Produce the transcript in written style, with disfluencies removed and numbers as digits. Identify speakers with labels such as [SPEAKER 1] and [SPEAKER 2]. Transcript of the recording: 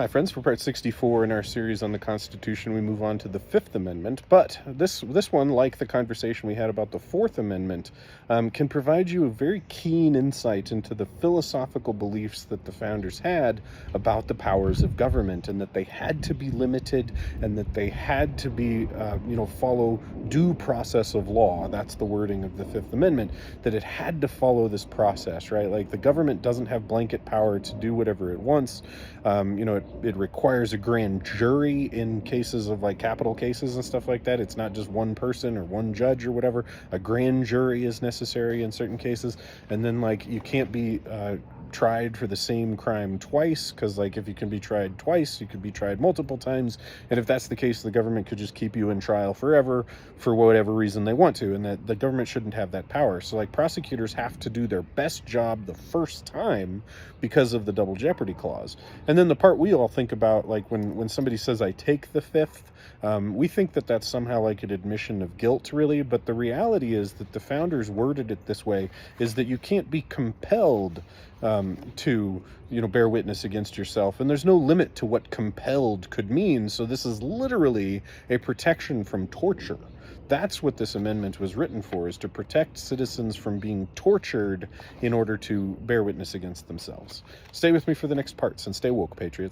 [SPEAKER 1] Hi friends, for part 64 in our series on the Constitution, we move on to the Fifth Amendment, but this one, like the conversation we had about the Fourth Amendment, can provide you a very keen insight into the philosophical beliefs that the founders had about the powers of government, and that they had to be limited, and that they had to be, follow due process of law. That's the wording of the Fifth Amendment, that it had to follow this process, right? Like, the government doesn't have blanket power to do whatever it wants. It requires a grand jury in cases of like capital cases and stuff like that. It's not just one person or one judge or whatever. A grand jury is necessary in certain cases. And then like you can't be tried for the same crime twice, because like if you can be tried twice, you could be tried multiple times, and if that's the case, the government could just keep you in trial forever for whatever reason they want to, and that the government shouldn't have that power. So like prosecutors have to do their best job the first time because of the double jeopardy clause. And then the part we all think about, like when somebody says I take the fifth, we think that that's somehow like an admission of guilt, really, but the reality is that the founders worded it this way, is that you can't be compelled to bear witness against yourself, and there's no limit to what compelled could mean. So this is literally a protection from torture. That's what this amendment was written for, is to protect citizens from being tortured in order to bear witness against themselves. Stay with me for the next parts, and stay woke, patriots.